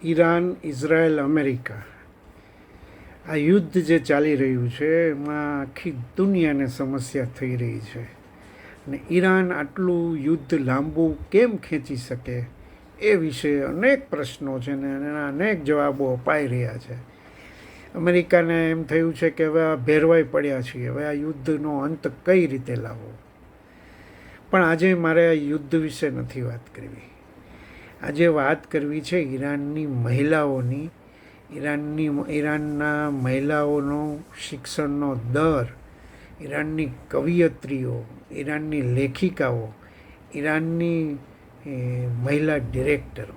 Iran, Israel, America આ યુદ્ધ જે ચાલી રહ્યું છે એમાં આખી દુનિયાને સમસ્યા થઈ રહી છે. અને ઈરાન આટલું યુદ્ધ લાંબુ કેમ ખેંચી શકે એ વિશે અનેક પ્રશ્નો છે ને એના અનેક જવાબો અપાઈ રહ્યા છે. અમેરિકાને એમ થયું છે કે હવે આ ભેરવાઈ પડ્યા છીએ, હવે આ યુદ્ધનો અંત કઈ રીતે લાવવો. પણ આજે મારે આ યુદ્ધ વિશે નથી વાત કરવી. આજે વાત કરવી છે ઈરાનની મહિલાઓની, ઈરાનના મહિલાઓનો શિક્ષણનો દર, ઈરાનની કવિયત્રીઓ, ઈરાનની લેખિકાઓ, ઈરાનની મહિલા ડિરેક્ટરો.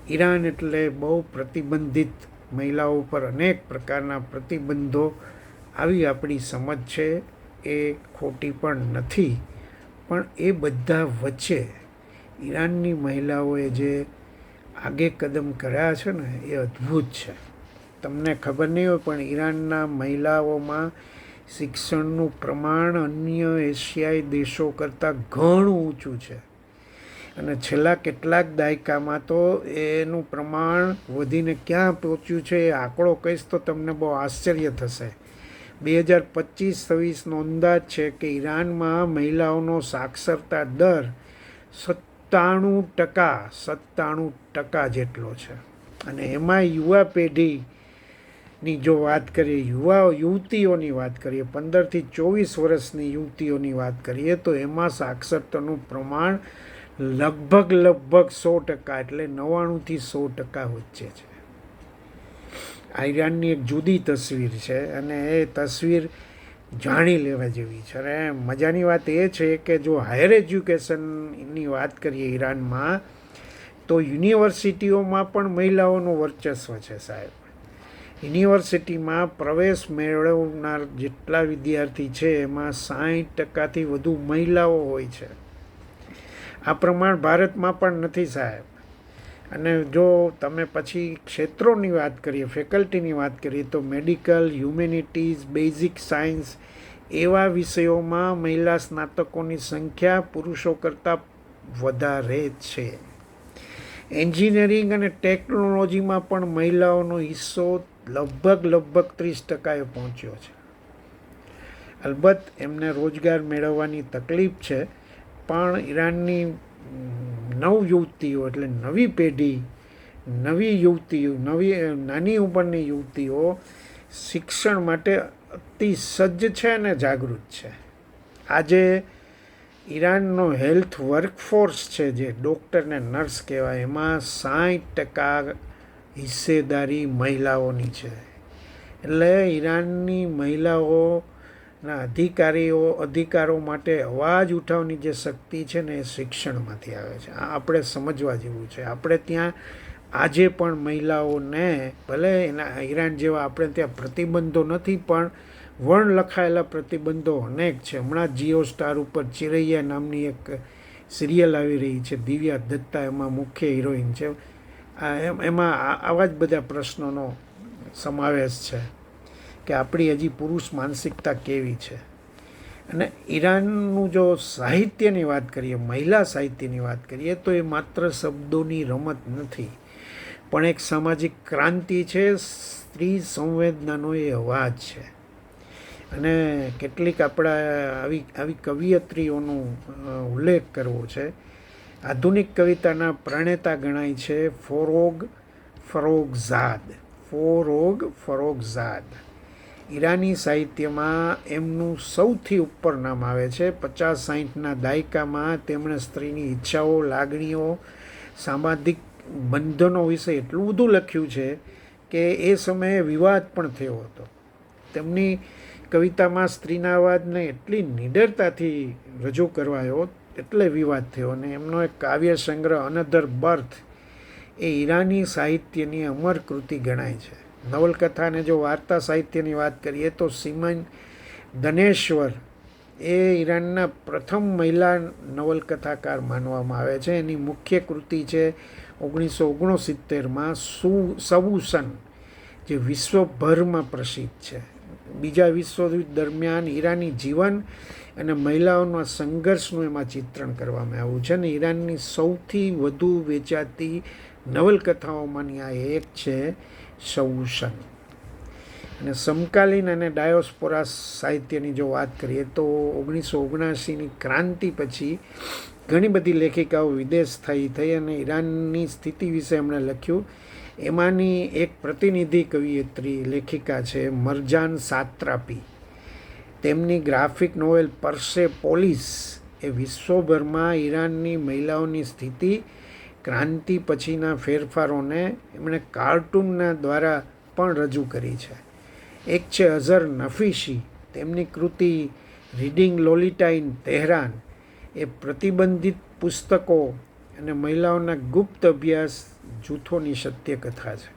ઈરાન એટલે બહુ પ્રતિબંધિત, મહિલાઓ પર અનેક પ્રકારના પ્રતિબંધો આવી આપણી સમજ છે, એ ખોટી પણ નથી. પણ એ બધા વચ્ચે ઈરાનની મહિલાઓએ જે આગે કદમ કર્યા છે ને એ અદ્ભુત છે. તમને ખબર નહીં હોય પણ ઈરાનના મહિલાઓમાં શિક્ષણનું પ્રમાણ અન્ય એશિયાઈ દેશો કરતાં ઘણું ઊંચું છે. અને છેલ્લા કેટલાક દાયકામાં તો એનું પ્રમાણ વધીને ક્યાં પહોંચ્યું છે એ આંકડો કહીશ તો તમને બહુ આશ્ચર્ય થશે. 2025-26નો અંદાજ છે કે ઈરાનમાં મહિલાઓનો સાક્ષરતા દર 97% જેટલો છે. અને એમાં યુવા પેઢીની જો વાત કરીએ, યુવતીઓની વાત કરીએ, 15થી 24 વર્ષની યુવતીઓની વાત કરીએ તો એમાં સાક્ષરતાનું પ્રમાણ લગભગ 100%, એટલે 99થી 100% વચ્ચે છે. આ ઈરાનની એક જુદી તસવીર છે અને એ તસવીર જાણી લેવા જેવી છે. અને મજાની વાત એ છે કે જો હાયર એજ્યુકેશનની વાત કરીએ ઈરાનમાં તો યુનિવર્સિટીઓમાં પણ મહિલાઓનું વર્ચસ્વ છે સાહેબ. યુનિવર્સિટીમાં પ્રવેશ મેળવનાર જેટલા વિદ્યાર્થી છે એમાં 60%થી વધુ મહિલાઓ હોય છે. આ પ્રમાણ ભારતમાં પણ નથી સાહેબ. અને જો તમે પછી ક્ષેત્રોની વાત કરીએ, ફેકલ્ટીની વાત કરીએ તો મેડિકલ, હ્યુમેનિટીઝ, બેઝિક સાયન્સ એવા વિષયોમાં મહિલા સ્નાતકોની સંખ્યા પુરુષો કરતાં વધારે છે. એન્જિનિયરિંગ અને ટેકનોલોજીમાં પણ મહિલાઓનો હિસ્સો લગભગ 30%એ પહોંચ્યો છે. અલબત્ત એમને રોજગાર મેળવવાની તકલીફ છે, પણ ઈરાનની નવયુવતીઓ એટલે નવી પેઢી, નાની ઉંમરની યુવતીઓ શિક્ષણ માટે અતિ સજ્જ છે અને જાગૃત છે. આજે ઈરાનનો હેલ્થ વર્કફોર્સ છે, જે ડૉક્ટર ને નર્સ કહેવાય, એમાં 60% હિસ્સેદારી મહિલાઓની છે. એટલે ઈરાનની મહિલાઓના અધિકારો માટે અવાજ ઉઠાવવાની જે શક્તિ છે ને એ શિક્ષણમાંથી આવે છે. આ આપણે સમજવા જેવું છે. આપણે ત્યાં આજે પણ મહિલાઓને, ભલે એના ઈરાન જેવા આપણે ત્યાં પ્રતિબંધો નથી પણ વર્ણ લખાયેલા પ્રતિબંધો અનેક છે. હમણાં જીઓ સ્ટાર ઉપર ચિરૈયા નામની એક સિરિયલ આવી રહી છે, દિવ્યા દત્તા એમાં મુખ્ય હિરોઈન છે. એમાં આવા જ બધા પ્રશ્નોનો સમાવેશ છે કે આપણી હજી પુરુષ માનસિકતા કેવી છે. અને ઈરાનનું જો સાહિત્યની વાત કરીએ, મહિલા સાહિત્યની વાત કરીએ તો એ માત્ર શબ્દોની રમત નથી, પણ એક સામાજિક ક્રાંતિ છે. સ્ત્રી સંવેદનાનો એ અવાજ છે. અને કેટલીક આપણા આવી કવિયત્રીઓનો ઉલ્લેખ કરવો છે. આધુનિક કવિતાના પ્રણેતા ગણાય છે ફરોગઝાદ. ઈરાની સાહિત્યમાં એમનું સૌથી ઉપર નામ આવે છે. 50-60ના દાયકામાં તેમણે સ્ત્રીની ઈચ્છાઓ, લાગણીઓ, સામાજિક બંધનો વિશે એટલું બધું લખ્યું છે કે એ સમયે વિવાદ પણ થયો હતો. તેમની કવિતામાં સ્ત્રીના અવાજને એટલી નિડરતાથી રજૂ કરવાયો એટલે વિવાદ થયો. અને એમનો એક કાવ્ય સંગ્રહ અનધર બર્થ એ ઈરાની સાહિત્યની અમર કૃતિ ગણાય છે. નવલકથા અને જો વાર્તા સાહિત્યની વાત કરીએ તો સિમન દનેશ્વર એ ઈરાનના પ્રથમ મહિલા નવલકથાકાર માનવામાં આવે છે. એની મુખ્ય કૃતિ છે 1969માં સવુસન, જે વિશ્વભરમાં પ્રસિદ્ધ છે. બીજા વિશ્વયુદ્ધ દરમિયાન ઈરાની જીવન અને મહિલાઓના સંઘર્ષનું એમાં ચિત્રણ કરવામાં આવ્યું છે. અને ઈરાનની સૌથી વધુ વેચાતી નવલકથાઓમાંની આ એક છે શૌશન. અને સમકાલીન અને ડાયોસ્પોરા સાહિત્યની જો વાત કરીએ તો 1979ની ક્રાંતિ પછી ઘણી બધી લેખિકાઓ વિદેશ થઈ અને ઈરાનની સ્થિતિ વિશે એમણે લખ્યું. એમાંની એક પ્રતિનિધિ કવિયત્રી લેખિકા છે મરજાન સાત્રાપી. તેમની ગ્રાફિક નોવેલ પરસેપોલિસ એ વિશ્વભરમાં ઈરાનની મહિલાઓની સ્થિતિ, ક્રાંતિ પછીના ફેરફારોને એમણે કાર્ટૂનના દ્વારા પણ રજૂ કરી છે. એક છે અઝર નફીસી. તેમની કૃતિ રીડિંગ લોલિટા ઇન તેહરાન એ પ્રતિબંધિત પુસ્તકો અને મહિલાઓના ગુપ્ત અભ્યાસ જૂથોની સત્ય કથા છે.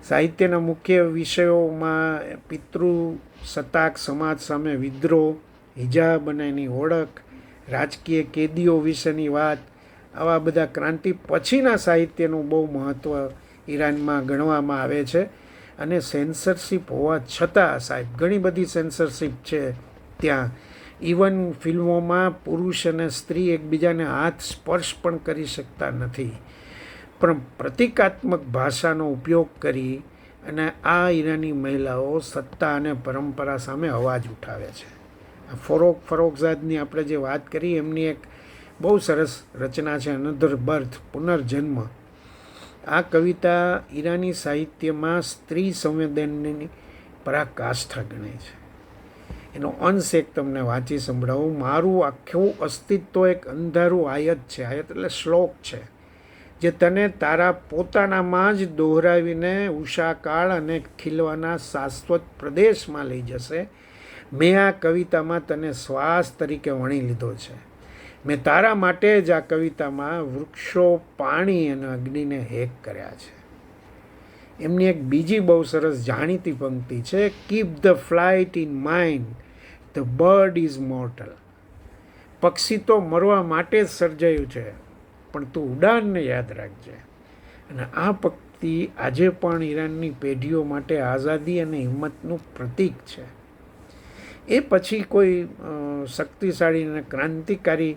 સાહિત્યના મુખ્ય વિષયોમાં પિતૃસત્તાક સમાજ સામે વિદ્રોહ, હિજાબ અને એની ઓળખ, રાજકીય કેદીઓ વિશેની વાત, આવા બધા ક્રાંતિ પછીના સાહિત્યનું બહુ મહત્ત્વ ઈરાનમાં ગણવામાં આવે છે. અને સેન્સરશિપ હોવા છતાં સાહેબ ઘણી બધી સેન્સરશિપ છે ત્યાં. ઇવન ફિલ્મોમાં પુરુષ અને સ્ત્રી એકબીજાને હાથ સ્પર્શ પણ કરી શકતા નથી. પણ પ્રતિકાત્મક ભાષાનો ઉપયોગ કરી અને આ ઈરાની મહિલાઓ સત્તા અને પરંપરા સામે અવાજ ઉઠાવે છે. ફરોખઝાદની આપણે જે વાત કરી એમની એક બહુ સરસ રચના છે અનધર બર્થ, પુનર્જન્મ. આ કવિતા ઈરાની સાહિત્યમાં સ્ત્રી સંવેદનની પરાકાષ્ઠા ગણાય છે. એનો અંશ એક તમને વાંચી સંભળાવું. મારું આખું અસ્તિત્વ એક અંધારું આયત છે. આયત એટલે શ્લોક છે, જે તને તારા પોતાનામાં જ દોહરાવીને ઉષાકાળ અને ખીલવાના શાશ્વત પ્રદેશમાં લઈ જશે. મેં આ કવિતામાં તને શ્વાસ તરીકે વણી લીધો છે. મેં તારા માટે જ આ કવિતામાં વૃક્ષો, પાણી અને અગ્નિને હેક કર્યા છે. એમની એક બીજી બહુ સરસ જાણીતી પંક્તિ છે, keep the flight in mind, the bird is mortal. પક્ષી તો મરવા માટે જ સર્જાયું છે, પણ તું ઉડાનને યાદ રાખજે. અને આ પંક્તિ આજે પણ ઈરાનની પેઢીઓ માટે આઝાદી અને હિંમતનું પ્રતીક છે. એ પછી કોઈ શક્તિશાળી અને ક્રાંતિકારી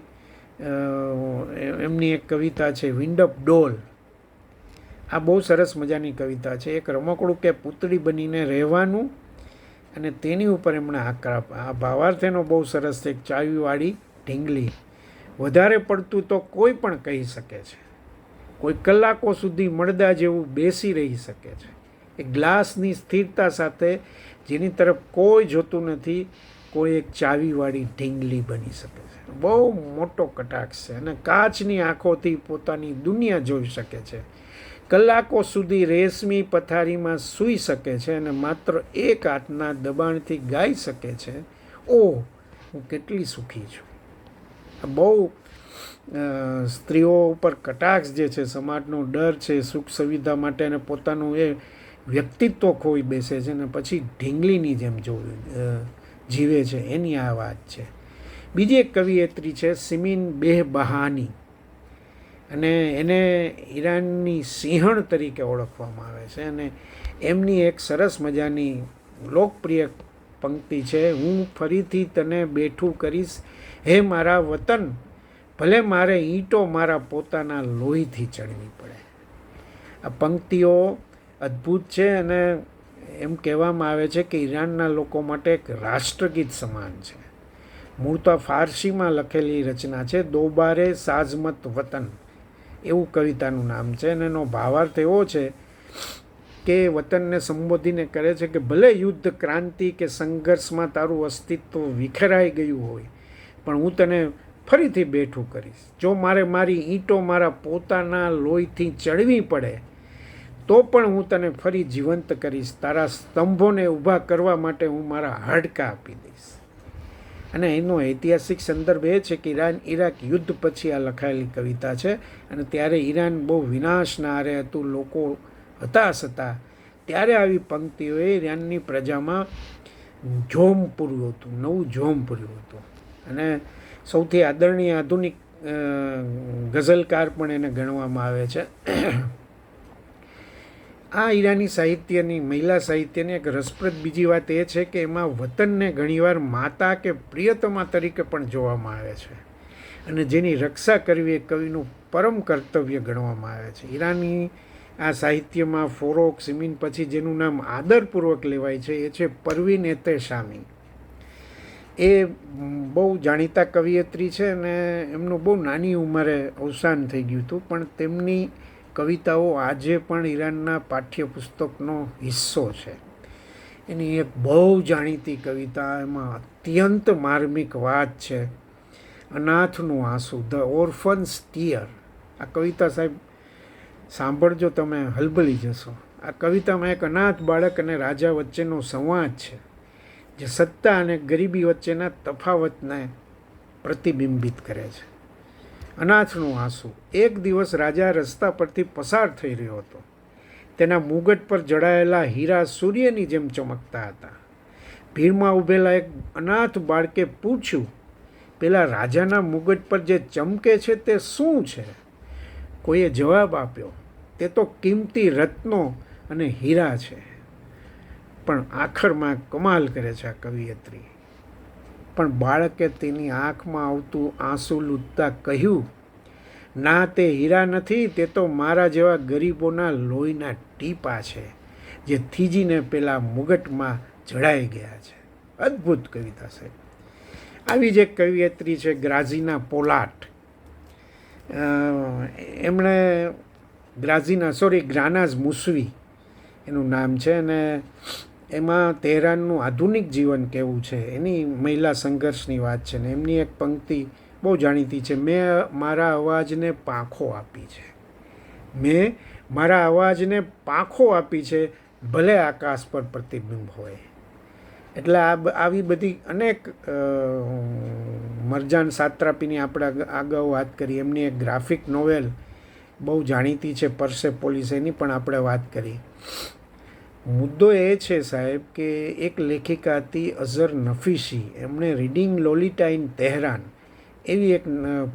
એમની એક કવિતા છે વિન્ડ અપ ડોલ. આ બહુ સરસ મજાની કવિતા છે. એક રમકડું કે પૂતળી બનીને રહેવાનું અને તેની ઉપર એમણે આ ભાવાર્થ એનો બહુ સરસ છે. એક ચાવીવાળી ઢીંગલી. વધારે પડતું તો કોઈ પણ કહી શકે છે. કોઈ કલાકો સુધી મળદા જેવું બેસી રહી શકે છે. એ ગ્લાસની સ્થિરતા સાથે જેની તરફ કોઈ જોતું નથી, કોઈ એક ચાવીવાળી ઢીંગલી બની શકે છે. બહુ મોટો કટાક્ષ છે. અને કાચની આંખોથી પોતાની દુનિયા જોઈ શકે છે. કલાકો સુધી રેશમી પથારીમાં સૂઈ શકે છે અને માત્ર એક હાથના દબાણથી ગાઈ શકે છે, ઓહ હું કેટલી સુખી છું. બહુ સ્ત્રીઓ ઉપર કટાક્ષ જે છે, સમાજનો ડર છે, સુખ સુવિધા માટે અને પોતાનું એ વ્યક્તિત્વ ખોઈ બેસે છે અને પછી ઢીંગલીની જેમ જીવે છે, એની આ વાત છે. બીજી એક કવિયત્રી છે સિમિન બેહબહાની, અને એને ઈરાનની સિંહણ તરીકે ઓળખવામાં આવે છે. અને એમની એક સરસ મજાની લોકપ્રિય પંક્તિ છે, હું ફરીથી તને બેઠું કરીશ હે મારા વતન, ભલે મારે ઈંટો મારા પોતાના લોહીથી ચડવી પડે. આ પંક્તિઓ અદ્ભુત છે અને એમ કહેવામાં આવે છે કે ઈરાનના લોકો માટે એક રાષ્ટ્રગીત સમાન છે. મૂળ તો ફારસીમાં લખેલી રચના છે, દોબારે સાઝમત વતન એવું કવિતાનું નામ છે. અને એનો ભાવાર્થ એવો છે કે વતનને સંબોધીને કરે છે કે ભલે યુદ્ધ, ક્રાંતિ કે સંઘર્ષમાં તારું અસ્તિત્વ વિખેરાઈ ગયું હોય, પણ હું તને ફરીથી બેઠું કરીશ. જો મારે મારી ઈંટો મારા પોતાના લોહીથી ચડવી પડે તો પણ હું તને ફરી જીવંત કરીશ. તારા સ્તંભોને ઊભા કરવા માટે હું મારા હાડકાં આપી દઈશ. અને એનો ઐતિહાસિક સંદર્ભ એ છે કે ઈરાક યુદ્ધ પછી આ લખાયેલી કવિતા છે. અને ત્યારે ઈરાન બહુ વિનાશના આરે હતું, લોકો હતાશ હતા. ત્યારે આવી પંક્તિઓએ ઈરાનની પ્રજામાં જોમ પૂર્યું હતું, નવું જોમ પૂર્યું હતું. અને સૌથી આદરણીય આધુનિક ગઝલકાર પણ એને ગણવામાં આવે છે. આ ઈરાની સાહિત્યની, મહિલા સાહિત્યની એક રસપ્રદ બીજી વાત એ છે કે એમાં વતનને ઘણીવાર માતા કે પ્રિયતમા તરીકે પણ જોવામાં આવે છે. અને જેની રક્ષા કરવી એ કવિનું પરમ કર્તવ્ય ગણવામાં આવે છે. ઈરાની આ સાહિત્યમાં ફોરોક સિમીન પછી જેનું નામ આદરપૂર્વક લેવાય છે એ છે પરવીન એહતેશામી. એ બહુ જાણીતા કવિયત્રી છે અને એમનું બહુ નાની ઉંમરે અવસાન થઈ ગયું હતું, પણ તેમની કવિતાઓ આજે પણ ઈરાનના પાઠ્યપુસ્તકનો હિસ્સો છે. એની એક બહુ જાણીતી કવિતા, એમાં અત્યંત માર્મિક વાત છે, અનાથનું આંસુ, ધ ઓર્ફન્સ ટીયર. આ કવિતા સાહેબ સાંભળજો તમે હલબલી જશો. આ કવિતામાં એક અનાથ બાળક અને રાજા વચ્ચેનો સંવાદ છે જે સત્તા અને ગરીબી વચ્ચેના તફાવતને પ્રતિબિંબિત કરે છે. અનાથનું આંસુ. એક દિવસ રાજા રસ્તા પરથી પસાર થઈ રહ્યો હતો. તેના મુગટ પર જડાયેલા હીરા સૂર્યની જેમ ચમકતા હતા. ભીડમાં ઊભેલા એક અનાથ બાળકે પૂછ્યું, પેલા રાજાના મુગટ પર જે ચમકે છે તે શું છે? કોઈએ જવાબ આપ્યો, તે તો કિંમતી રત્નો અને હીરા છે. પણ આખરમાં કમાલ કરે છે આ કવિયત્રી. પણ બાળકે તેની આંખમાં આવતું આંસુ લૂંટતા કહ્યું, ના, તે હીરા નથી, તે તો મારા જેવા ગરીબોના લોહીના ટીપા છે જે થીજીને પેલા મુગટમાં જડાઈ ગયા છે. અદ્ભુત કવિતા છે. આવી જ એક કવિયત્રી છે ગ્રાઝીના પોલાટ. એમણે ગ્રાનાઝ મુસવી એનું નામ છે, અને એમાં તહેરાનનું આધુનિક જીવન કેવું છે એની મહિલા સંઘર્ષની વાત છે. ને એમની એક પંક્તિ બહુ જાણીતી છે, મેં મારા અવાજને પાંખો આપી છે, મેં મારા અવાજને પાંખો આપી છે, ભલે આકાશ પર પ્રતિબિંબ હોય. એટલે આવી બધી અનેક મરજાન સાત્રાપીની આપણે અગાઉ વાત કરી. એમની એક ગ્રાફિક નોવેલ બહુ જાણીતી છે પરસેપોલિસ, એની પણ આપણે વાત કરી. મુદ્દો એ છે સાહેબ કે એક લેખિકા હતી અઝર નફીસી. એમણે રીડિંગ લોલિટા ઇન તહેરાન એવી એક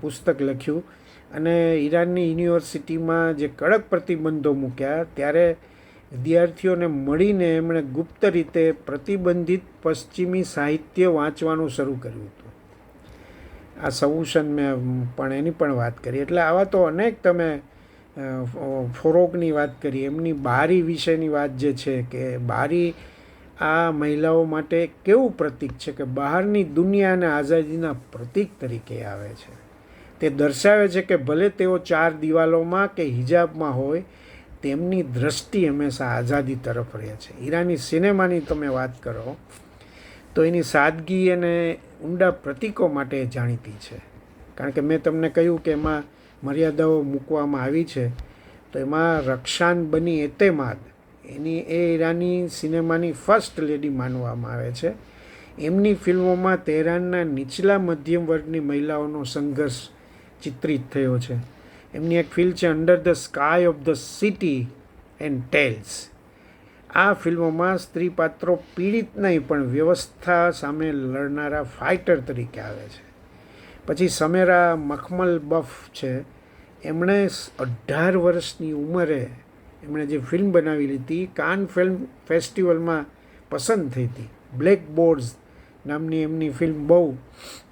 પુસ્તક લખ્યું, અને ઈરાનની યુનિવર્સિટીમાં જે કડક પ્રતિબંધો મૂક્યા ત્યારે વિદ્યાર્થીઓને મળીને એમણે ગુપ્ત રીતે પ્રતિબંધિત પશ્ચિમી સાહિત્ય વાંચવાનું શરૂ કર્યું હતું. આ સવુશન મેં પણ એની પણ વાત કરી. એટલે આવા તો અનેક, તમે ફોરોકની વાત કરી, એમની બારી વિશેની વાત જે છે કે બારી આ મહિલાઓ માટે કેવું પ્રતીક છે કે બહારની દુનિયા અને આઝાદીના પ્રતીક તરીકે આવે છે. તે દર્શાવે છે કે ભલે તેઓ ચાર દિવાલોમાં કે હિજાબમાં હોય, તેમની દ્રષ્ટિ હંમેશા આઝાદી તરફ રહે છે. ઈરાની સિનેમાની તમે વાત કરો તો એની સાદગી અને ઊંડા પ્રતીકો માટે જાણીતી છે. કારણ કે મેં તમને કહ્યું કે એમાં મર્યાદાઓ મૂકવામાં આવી છે. તો એમાં રક્ષાન બની એતેમાદ, એ ઈરાની સિનેમાની ફર્સ્ટ લેડી માનવામાં આવે છે. એમની ફિલ્મોમાં તહેરાનના નીચલા મધ્યમ વર્ગની મહિલાઓનો સંઘર્ષ ચિત્રિત થયો છે. એમની એક ફિલ્મ છે under the sky of the city and tales. આ ફિલ્મોમાં સ્ત્રી પાત્રો પીડિત નહીં પણ વ્યવસ્થા સામે લડનારા ફાઇટર તરીકે આવે છે. પછી સમેરા મખમલ બફ છે. એમણે 18 વર્ષની ઉંમરે એમણે જે ફિલ્મ બનાવી લીધી, કાન ફિલ્મ ફેસ્ટિવલમાં પસંદ થઈ હતી. બ્લેક બોર્ડ્સ નામની એમની ફિલ્મ બહુ,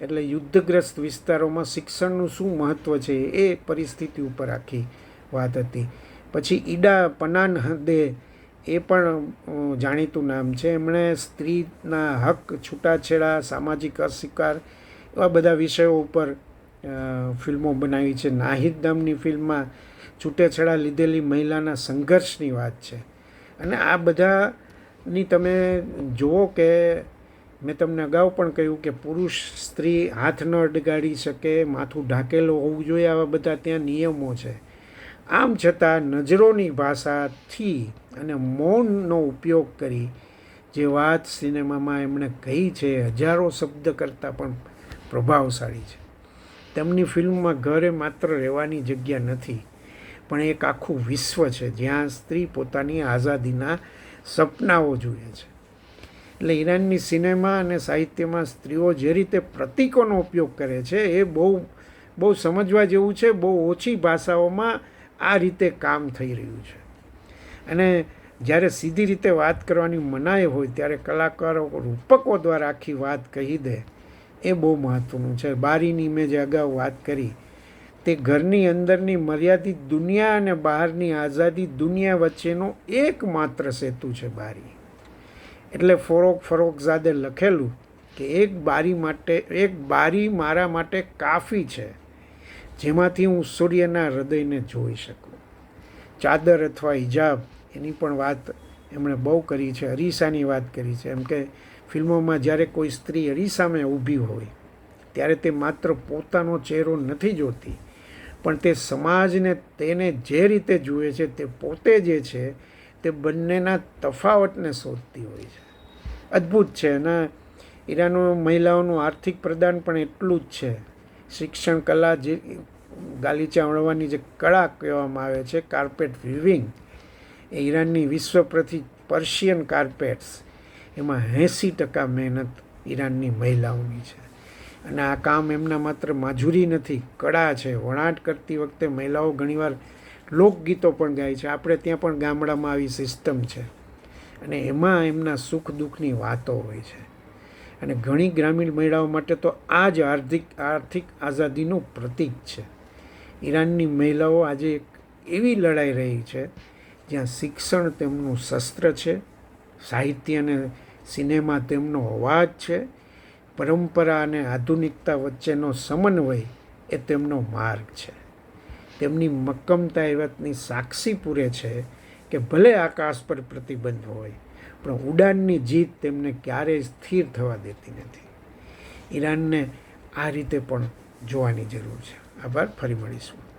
એટલે યુદ્ધગ્રસ્ત વિસ્તારોમાં શિક્ષણનું શું મહત્ત્વ છે એ પરિસ્થિતિ ઉપર આખી વાત હતી. પછી ઈડા પનાનહદે, એ પણ જાણીતું નામ છે. એમણે સ્ત્રીના હક, છૂટાછેડા, સામાજિક અસ્વીકાર એવા બધા વિષયો ઉપર ફિલ્મો બનાવી છે. નાહિદ નામની ફિલ્મમાં છૂટેછેડા લીધેલી મહિલાના સંઘર્ષની વાત છે. અને આ બધાની તમે જુઓ કે મેં તમને અગાઉ પણ કહ્યું કે પુરુષ સ્ત્રી હાથ ન અડગાડી શકે, માથું ઢાંકેલું હોવું જોઈએ, આવા બધા ત્યાં નિયમો છે. આમ છતાં નજરોની ભાષાથી અને મૌનનો ઉપયોગ કરી જે વાત સિનેમામાં એમણે કહી છે, હજારો શબ્દ કરતાં પણ પ્રભાવશાળી છે. તેમની ફિલ્મમાં ઘરે માત્ર રહેવાની જગ્યા નથી, પણ એક આખું વિશ્વ છે જ્યાં સ્ત્રી પોતાની આઝાદીના સપનાઓ જુએ છે. એટલે ઈરાનની સિનેમા અને સાહિત્યમાં સ્ત્રીઓ જે રીતે પ્રતીકોનો ઉપયોગ કરે છે એ બહુ સમજવા જેવું છે. બહુ ઓછી ભાષાઓમાં આ રીતે કામ થઈ રહ્યું છે. અને જ્યારે સીધી રીતે વાત કરવાની મનાઈ હોય ત્યારે કલાકારો રૂપકો દ્વારા આખી વાત કહી દે, એ બહુ મહત્ત્વનું છે. બારીની મેં જે અગાઉ વાત કરી તે ઘરની અંદરની મર્યાદિત દુનિયા અને બહારની આઝાદી દુનિયા વચ્ચેનો એકમાત્ર સેતુ છે બારી. એટલે ફરોખઝાદે લખેલું કે એક બારી મારા માટે કાફી છે, જેમાંથી હું સૂર્યના હૃદયને જોઈ શકું. ચાદર અથવા હિજાબ એની પણ વાત એમણે બહુ કરી છે. અરીસાની વાત કરી છે. એમ કે ફિલ્મોમાં જ્યારે કોઈ સ્ત્રી અરીસામે ઊભી હોય ત્યારે તે માત્ર પોતાનો ચહેરો નથી જોતી, પણ તે સમાજને તેને જે રીતે જુએ છે તે પોતે જે છે તે બંનેના તફાવતને શોધતી હોય છે. અદ્ભુત છે. અને ઈરાનનો મહિલાઓનું આર્થિક પ્રદાન પણ એટલું જ છે. શિક્ષણ, કલા, જે ગાલીચા વણવાની જે કળા કહેવામાં આવે છે, કાર્પેટ વિવિંગ, એ ઈરાનની વિશ્વ પ્રસિદ્ધ પર્શિયન કાર્પેટ્સ, એમાં 80% મહેનત ઈરાનની મહિલાઓની છે. અને આ કામ એમના માત્ર માજુરી નથી, કળા છે. વણાટ કરતી વખતે મહિલાઓ ઘણીવાર લોકગીતો પણ ગાય છે. આપણે ત્યાં પણ ગામડામાં આવી સિસ્ટમ છે. અને એમાં એમના સુખ દુઃખની વાતો હોય છે. અને ઘણી ગ્રામીણ મહિલાઓ માટે તો આ જ આર્થિક આઝાદીનું પ્રતીક છે. ઈરાનની મહિલાઓ આજે એક એવી લડાઈ રહી છે જ્યાં શિક્ષણ તેમનું શસ્ત્ર છે, સાહિત્ય અને સિનેમા તેમનો અવાજ છે, પરંપરા અને આધુનિકતા વચ્ચેનો સમન્વય એ તેમનો માર્ગ છે. તેમની મક્કમતા એ વાતની સાક્ષી પૂરે છે કે ભલે આકાશ પર પ્રતિબંધ હોય, પણ ઉડાનની જીત તેમને ક્યારેય સ્થિર થવા દેતી નથી. ઈરાનને આ રીતે પણ જોવાની જરૂર છે. આભાર. ફરી મળીશું.